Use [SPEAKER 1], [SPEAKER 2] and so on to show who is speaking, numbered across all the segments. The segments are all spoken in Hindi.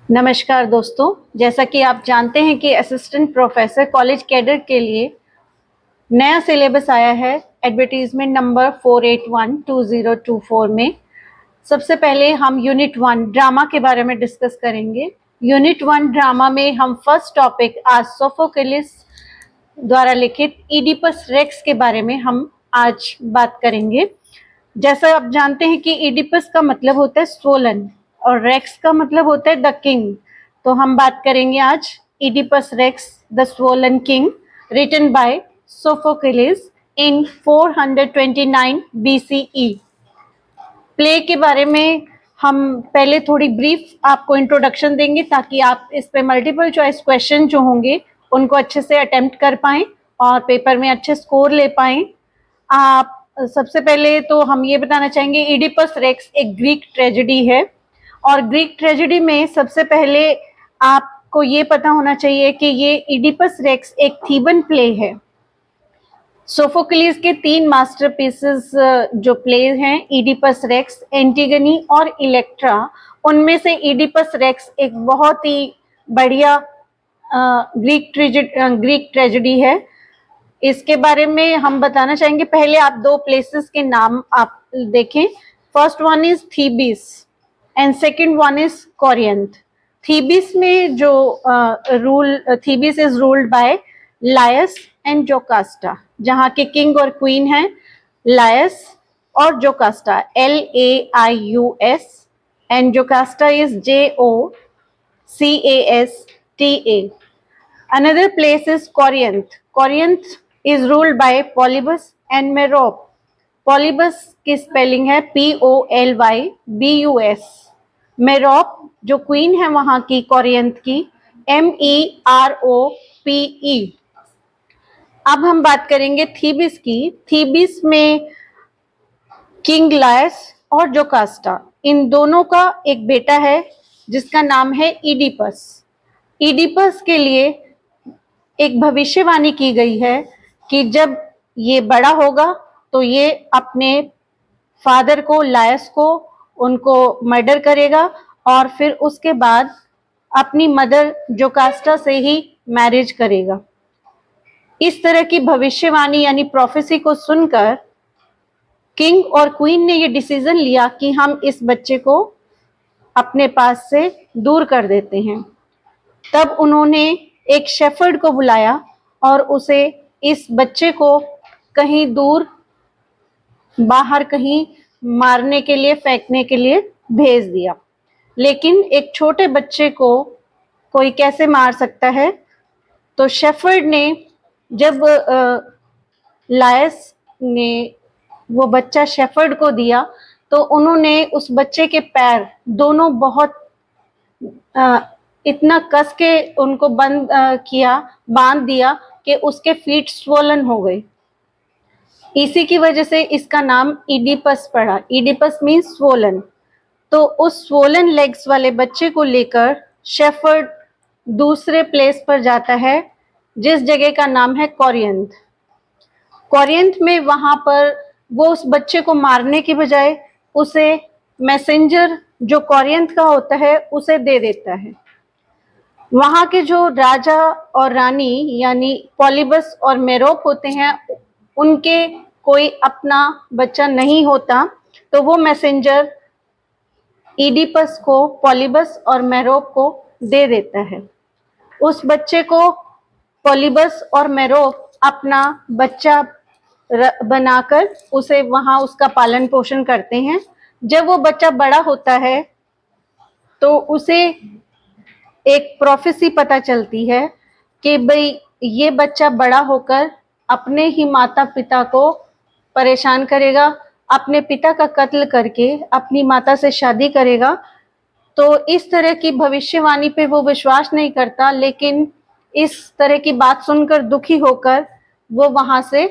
[SPEAKER 1] नमस्कार दोस्तों, जैसा कि आप जानते हैं कि असिस्टेंट प्रोफेसर कॉलेज कैडर के लिए नया सिलेबस आया है एडवर्टीजमेंट नंबर 4812024 में। सबसे पहले हम यूनिट 1 ड्रामा के बारे में डिस्कस करेंगे। यूनिट 1 ड्रामा में हम फर्स्ट टॉपिक आज सोफोक्लिस द्वारा लिखित इडिपस रेक्स के बारे में हम आज बात करेंगे। जैसा आप जानते हैं कि इडिपस का मतलब होता है स्वोलन और रेक्स का मतलब होता है द किंग। तो हम बात करेंगे आज Oedipus Rex the swollen king written by Sophocles in 429 BCE। Play के बारे में हम पहले थोड़ी ब्रीफ आपको इंट्रोडक्शन देंगे ताकि आप इस पे मल्टीपल चॉइस क्वेश्चन जो होंगे उनको अच्छे से अटेम्प्ट कर पाएं और पेपर में अच्छे स्कोर ले पाएं। आप सबसे पहले तो हम ये बताना चाहेंगे इडिपस रेक्स एक ग्रीक ट्रेजेडी है और ग्रीक ट्रेजेडी में सबसे पहले आपको ये पता होना चाहिए कि ये इडिपस रेक्स एक थीबन प्ले है। सोफोक्लिस के 3 मास्टरपीसेस जो प्ले हैं इडिपस रेक्स, एंटिगनी और इलेक्ट्रा, उनमें से इडिपस रेक्स एक बहुत ही बढ़िया ग्रीक ट्रेजेडी है। इसके बारे में हम बताना चाहेंगे। पहले आप 2 प्लेसेस के नाम आप देखें। First one is Thebes and second one is Corinth. Thebes में जो Thebes is ruled by Laius and Jocasta, जहाँ के किंग और क्वीन हैं लायस और Jocasta, LAIUS, and Jocasta is JOCASTA। Another place is Corinth. Corinth is ruled by Polybus and Merope. Polybus की स्पेलिंग है POLYBUS। मेरोप जो क्वीन है वहां की कोरिंथ की MEROPE। अब हम बात करेंगे थीबिस की। थीबिस में किंग लायस और जोकास्टा, इन दोनों का एक बेटा है जिसका नाम है इडिपस। इडिपस के लिए एक भविष्यवाणी की गई है कि जब ये बड़ा होगा तो ये अपने फादर को लायस को उनको मर्डर करेगा और फिर उसके बाद अपनी मदर जोकास्टा से ही मैरिज करेगा। इस तरह की भविष्यवाणी यानी प्रोफेसी को सुनकर किंग और क्वीन ने ये डिसीजन लिया कि हम इस बच्चे को अपने पास से दूर कर देते हैं। तब उन्होंने एक शेफर्ड को बुलाया और उसे इस बच्चे को कहीं दूर बाहर कहीं मारने के लिए, फेंकने के लिए भेज दिया। लेकिन एक छोटे बच्चे को कोई कैसे मार सकता है? तो शेफर्ड ने जब लायस ने वो बच्चा शेफर्ड को दिया तो उन्होंने उस बच्चे के पैर दोनों बहुत इतना कस के उनको बांध दिया कि उसके फीट स्वोलन हो गए। इसी की वजह से इसका नाम इडिपस पड़ा। Oedipus means swollen. तो उस स्वोलन लेग्स वाले बच्चे को लेकर शेफर्ड दूसरे प्लेस पर जाता है जिस जगह का नाम है कोरिंथ। कोरिंथ में वहां पर वो उस बच्चे को मारने की बजाय उसे मैसेंजर जो कोरिंथ का होता है उसे दे देता है। वहां के जो राजा और रानी यानी पॉलीबस और मेरोप होते हैं उनके कोई अपना बच्चा नहीं होता, तो वो मैसेंजर इडिपस को पॉलीबस और मेरोप को दे देता है। उस बच्चे को पॉलीबस और मेरोप अपना बच्चा बनाकर उसे वहां उसका पालन पोषण करते हैं। जब वो बच्चा बड़ा होता है तो उसे एक प्रोफेसी पता चलती है कि भाई ये बच्चा बड़ा होकर अपने ही माता पिता को परेशान करेगा, अपने पिता का कत्ल करके अपनी माता से शादी करेगा। तो इस तरह की भविष्यवाणी पे वो विश्वास नहीं करता, लेकिन इस तरह की बात सुनकर दुखी होकर वो वहां से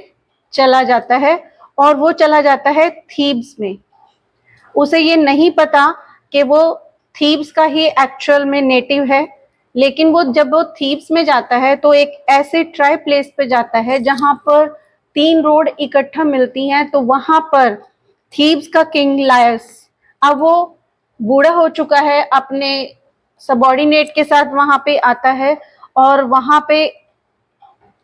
[SPEAKER 1] चला जाता है और वो चला जाता है थीब्स में। उसे ये नहीं पता कि वो थीब्स का ही एक्चुअल में नेटिव है, लेकिन वो जब वो थीब्स में जाता है तो एक ऐसे ट्राई प्लेस पे जाता है जहां पर 3 रोड इकट्ठा मिलती हैं। तो वहां पर थीब्स का किंग लायस, अब वो बूढ़ा हो चुका है, अपने सबॉर्डिनेट के साथ वहां पे आता है और वहां पे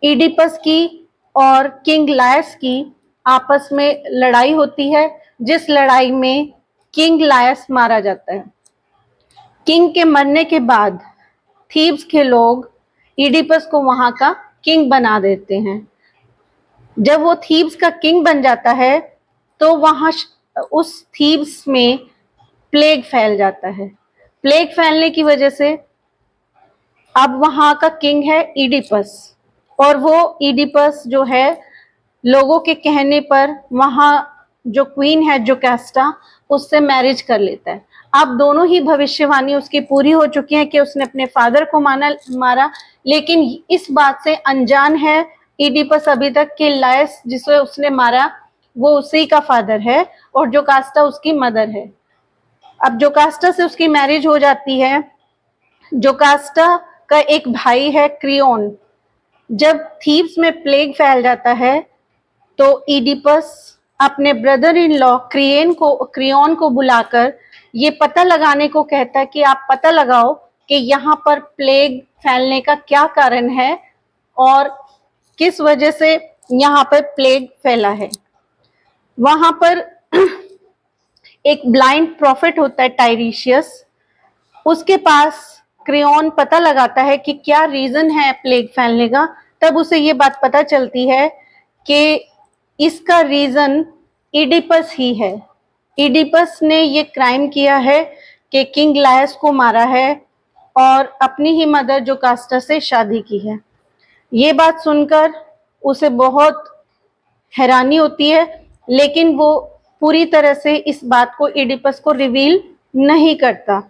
[SPEAKER 1] इडिपस की और किंग लायस की आपस में लड़ाई होती है, जिस लड़ाई में किंग लायस मारा जाता है। किंग के मरने के बाद थीब्स के लोग इडिपस को वहां का किंग बना देते हैं। जब वो थीब्स का किंग बन जाता है तो वहां उस थीब्स में प्लेग फैल जाता है। प्लेग फैलने की वजह से अब वहां का किंग है इडिपस, और वो इडिपस जो है लोगों के कहने पर वहां जो क्वीन है जोकास्टा उससे मैरिज कर लेता है। अब दोनों ही भविष्यवाणी उसकी पूरी हो चुकी है कि उसने अपने फादर को मारा, लेकिन इस बात से अनजान है इडिपस अभी तक कि लायस जिसे उसने मारा वो उसी का फादर है और जोकास्टा उसकी मदर है। अब जोकास्टा से उसकी मैरिज हो जाती है। जोकास्टा का एक भाई है क्रियोन। जब थीब्स में प्लेग फैल जाता है तो इडिपस अपने ब्रदर इन लॉ क्रियोन को बुलाकर ये पता लगाने को कहता है कि आप पता लगाओ कि यहाँ पर प्लेग फैलने का क्या कारण है और किस वजह से यहाँ पर प्लेग फैला है। वहां पर एक ब्लाइंड प्रॉफिट होता है टाइरिशियस, उसके पास क्रियोन पता लगाता है कि क्या रीजन है प्लेग फैलने का। तब उसे ये बात पता चलती है कि इसका रीजन इडिपस ही है। इडिपस ने ये क्राइम किया है कि किंग लायस को मारा है और अपनी ही मदर जोकास्टा से शादी की है। ये बात सुनकर उसे बहुत हैरानी होती है, लेकिन वो पूरी तरह से इस बात को इडिपस को रिवील नहीं करता।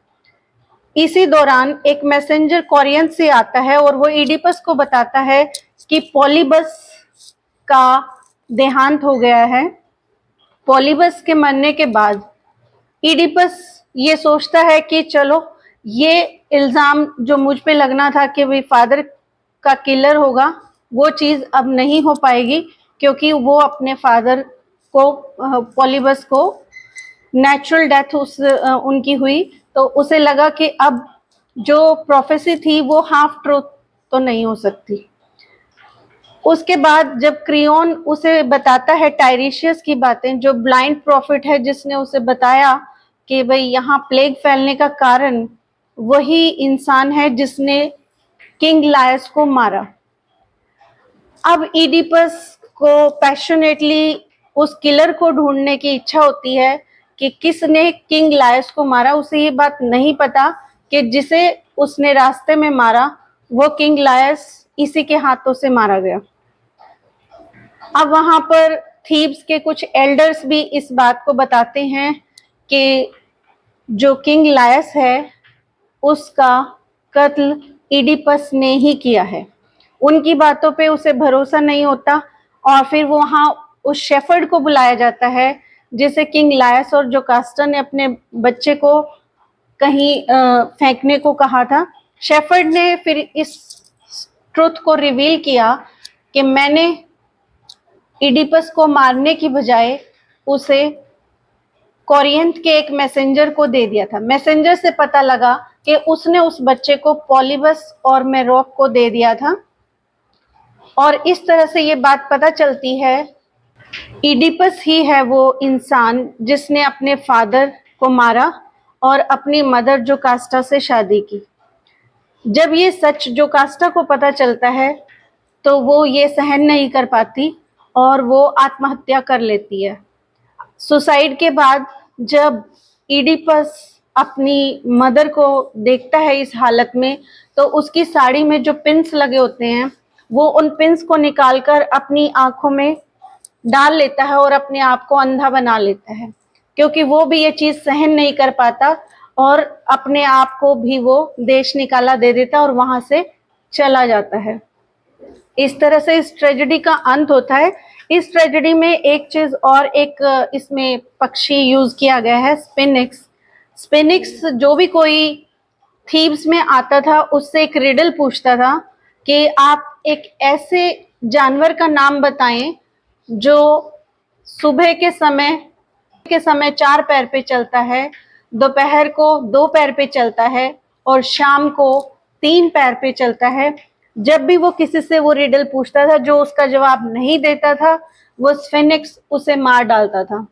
[SPEAKER 1] इसी दौरान एक मैसेंजर कोरियन से आता है और वो इडिपस को बताता है कि पॉलीबस का देहांत हो गया है। पॉलीबस के मरने के बाद इडिपस ये सोचता है कि चलो ये इल्जाम जो मुझ पे लगना था कि वे फादर का किलर होगा वो चीज अब नहीं हो पाएगी, क्योंकि वो अपने फादर को पॉलीबस को नेचुरल डेथ उनकी हुई, तो उसे लगा कि अब जो प्रोफेसी थी वो हाफ ट्रूथ तो नहीं हो सकती। उसके बाद जब क्रियोन उसे बताता है टाइरिशियस की बातें, जो ब्लाइंड प्रॉफिट है जिसने उसे बताया कि भाई यहाँ प्लेग फैलने का कारण वही इंसान है जिसने किंग लायस को मारा। अब इडिपस को पैशनेटली उस किलर को ढूंढने की इच्छा होती है कि किसने किंग लायस को मारा। उसे ये बात नहीं पता कि जिसे उसने रास्ते में मारा वो किंग लायस इसी के हाथों से मारा गया। अब वहां पर थीब्स के कुछ एल्डर्स भी इस बात को बताते हैं कि जो किंग लायस है उसका कत्ल इडिपस ने ही किया है। उनकी बातों पे उसे भरोसा नहीं होता और फिर वहां उस शेफर्ड को बुलाया जाता है जिसे किंग लायस और जोकास्टा ने अपने बच्चे को कहीं फेंकने को कहा था। शेफर्ड ने फिर इस ट्रुथ को रिवील किया कि मैंने इडिपस को मारने की बजाय उसे कोरियंथ के एक मैसेंजर को दे दिया था। मैसेंजर से पता लगा कि उसने उस बच्चे को पॉलीबस और मेरोक को दे दिया था, और इस तरह से ये बात पता चलती है इडिपस ही है वो इंसान जिसने अपने फादर को मारा और अपनी मदर जोकास्टा से शादी की। जब ये सच जोकास्टा को पता चलता है तो वो ये सहन नहीं कर पाती और वो आत्महत्या कर लेती है। सुसाइड के बाद जब इडिपस अपनी मदर को देखता है इस हालत में, तो उसकी साड़ी में जो पिन्स लगे होते हैं वो उन पिन्स को निकालकर अपनी आंखों में डाल लेता है और अपने आप को अंधा बना लेता है, क्योंकि वो भी ये चीज सहन नहीं कर पाता और अपने आप को भी वो देश निकाला दे देता और वहां से चला जाता है। इस तरह से इस ट्रेजेडी का अंत होता है। इस ट्रेजेडी में एक चीज और एक इसमें पक्षी यूज किया गया है, स्पिनिक्स। स्पिनिक्स जो भी कोई थीब्स में आता था उससे एक रिडल पूछता था कि आप एक ऐसे जानवर का नाम बताएं जो सुबह के समय 4 पैर पे चलता है, दोपहर को 2 पैर पे चलता है और शाम को 3 पैर पे चलता है। जब भी वो किसी से वो रिडल पूछता था, जो उसका जवाब नहीं देता था, वो स्फिनिक्स उसे मार डालता था,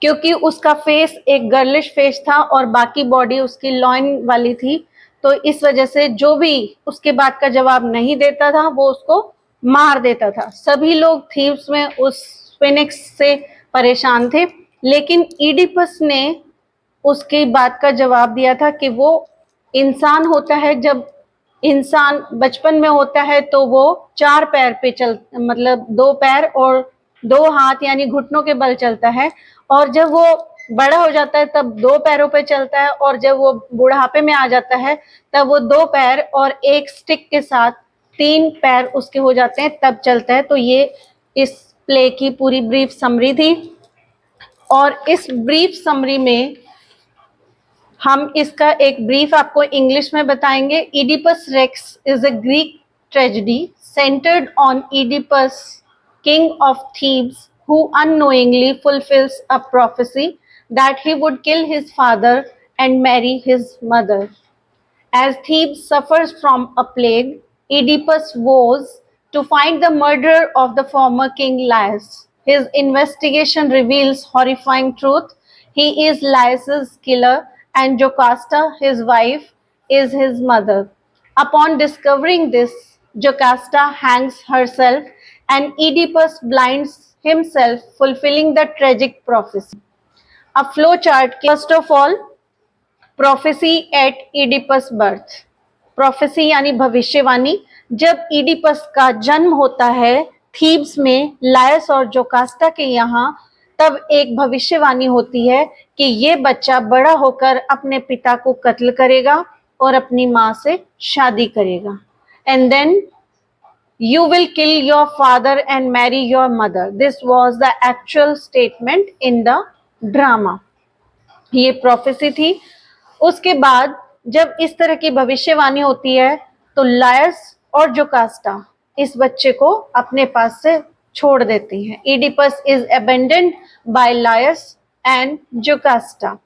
[SPEAKER 1] क्योंकि उसका फेस एक गर्लिश फेस था और बाकी बॉडी उसकी लॉइन वाली थी। तो इस वजह से जो भी उसके बात का जवाब नहीं देता था, वो उसको मार देता था। सभी लोग थीव्स में उस स्फिनिक्स से परेशान थे, लेकिन इडिपस ने उसकी बात का जवाब दिया था कि वो इंसान होता है। जब इंसान बचपन में होता है तो वो 4 पैर पे चल, मतलब 2 पैर और 2 हाथ यानी घुटनों के बल चलता है, और जब वो बड़ा हो जाता है तब 2 पैरों पे चलता है, और जब वो बुढ़ापे में आ जाता है तब वो 2 पैर और एक स्टिक के साथ 3 पैर उसके हो जाते हैं, तब चलता है। तो ये इस प्ले की पूरी ब्रीफ समरी थी, और इस ब्रीफ समरी में हम इसका एक ब्रीफ आपको इंग्लिश में बताएंगे। Oedipus Rex is a Greek tragedy centered on Oedipus, king of Thebes, who unknowingly fulfills a prophecy that he would kill his father and marry his mother. As Thebes suffers from a plague, Oedipus vows to find the murderer of the former king Laius. His investigation reveals horrifying truth. He is Laius's killer, and Jocasta, his wife, is his mother. Upon discovering this, Jocasta hangs herself, and Oedipus blinds himself, fulfilling the tragic prophecy. A flowchart. First of all, prophecy at Oedipus birth. Prophecy यानी भविष्यवाणी। जब इडिपस का जन्म होता है थीब्स में लायस और जोकास्टा के यहाँ, तब एक भविष्यवाणी होती है कि ये बच्चा बड़ा होकर अपने पिता को कत्ल करेगा और अपनी माँ से शादी करेगा। And then you will kill your father and marry your mother. This was the actual statement in the drama. ये प्रोफेसी थी। उसके बाद जब इस तरह की भविष्यवाणी होती है तो लायस और जोकास्टा इस बच्चे को अपने पास से छोड़ देती हैं। Oedipus is abandoned by Laius and Jocasta,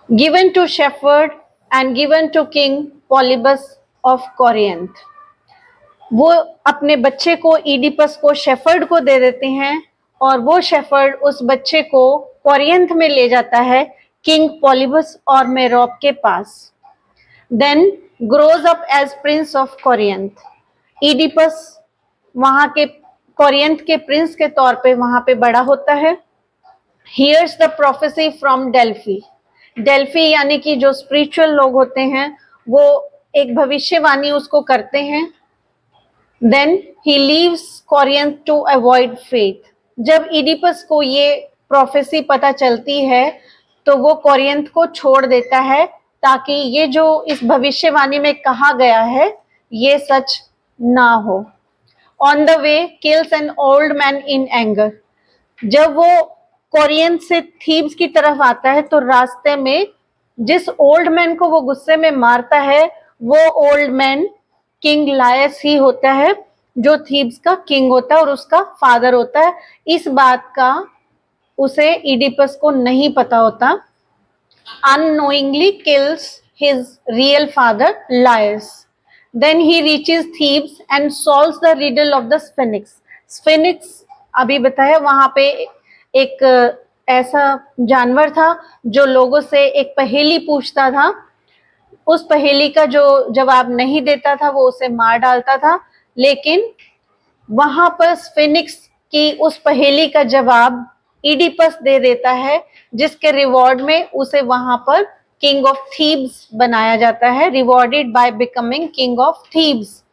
[SPEAKER 1] given to shepherd and given to king Polybus of Corinth. वो अपने बच्चे को, इडिपस को, शेफर्ड को दे देते हैं, और वो शेफर्ड उस बच्चे को कोरियंथ में ले जाता है किंग पॉलिबस और मेरोप के पास। Then grows up as prince of Corinth. Oedipus वहां के कोरियंथ के प्रिंस के तौर पे वहां पे बड़ा होता है। Here's the prophecy from Delphi. Delphi यानी कि जो स्पिरिचुअल लोग होते हैं, वो एक भविष्यवाणी उसको करते हैं। Then he leaves Corinth to avoid fate. जब इडिपस को ये प्रोफेसी पता चलती है तो वो कोरियंथ को छोड़ देता है, ताकि ये जो इस भविष्यवाणी में कहा गया है ये सच ना हो। On the way kills an old man in anger. जब वो कोरियंथ से थीब्स की तरफ आता है तो रास्ते में जिस ओल्ड मैन को वो गुस्से में मारता है, वो ओल्ड मैन किंग लायस ही होता है, जो थीब्स का किंग होता है और उसका फादर होता है। इस बात का उसे इडिपस को नहीं पता होता। Unknowingly kills his real father Laius. Then he reaches Thebes and solves the riddle of the sphinx. Sphinx अभी बताया, वहां पे एक ऐसा जानवर था जो लोगों से एक पहेली पूछता था। उस पहेली का जो जवाब नहीं देता था वो उसे मार डालता था, लेकिन वहां पर स्फिनिक्स की उस पहेली का जवाब इडिपस दे देता है, जिसके रिवॉर्ड में उसे वहां पर किंग ऑफ थीब्स बनाया जाता है, rewarded by becoming king of Thebes.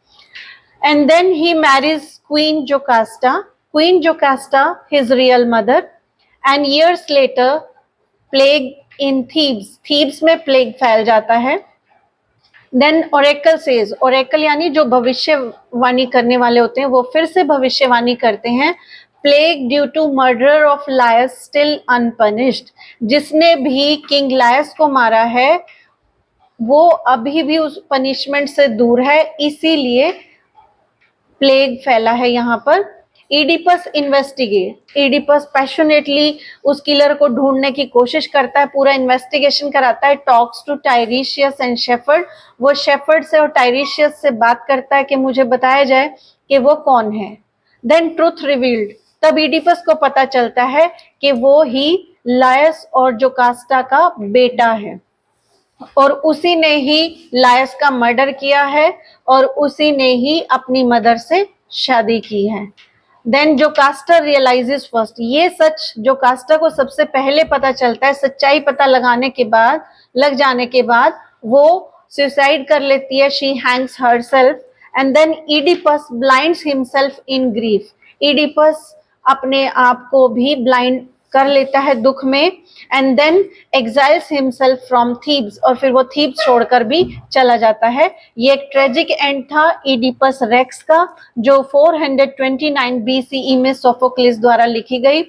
[SPEAKER 1] And then he marries queen Jocasta. Queen Jocasta his real mother. And years later plague in Thebes. Thebes में प्लेग फैल जाता है। Then Oracle says. ओरेकल यानी जो भविष्यवाणी करने वाले होते हैं, वो फिर से भविष्यवाणी करते हैं। Plague due to murder of Laius still unpunished. जिसने भी किंग लायस को मारा है वो अभी भी उस पनिशमेंट से दूर है, इसीलिए प्लेग फैला है यहाँ पर। इडिपस इन्वेस्टिगेट, इडिपस पैशनेटली उस किलर को ढूंढने की कोशिश करता है, पूरा इन्वेस्टिगेशन कराता है, टॉक्स टू टाइरिशियस एंड शेफर्ड, वो शेफर्ड से और टाइरिशियस से बात करता है कि मुझे बताया जाए कि वो कौन है। देन ट्रुथ रिवील्ड, तब इडिपस को पता चलता है कि वो ही लायस और जोकास्टा का बेटा है और उसी ने ही लायस का मर्डर किया है और उसी ने ही अपनी मदर से शादी की है। देन जोकास्टा रियलाइजेस फर्स्ट, ये सच जोकास्टा को सबसे पहले पता चलता है, सच्चाई पता लग जाने के बाद वो सुसाइड कर लेती है, she hangs herself. And then Oedipus blinds himself in grief, Oedipus अपने आप को भी ब्लाइंड कर लेता है दुख में। And then exiles himself from Thebes, और फिर वो थीब्स छोड़कर भी चला जाता है। ये एक ट्रेजिक एंड था इडिपस रेक्स का, जो 429 BCE में सोफोक्लिस द्वारा लिखी गई।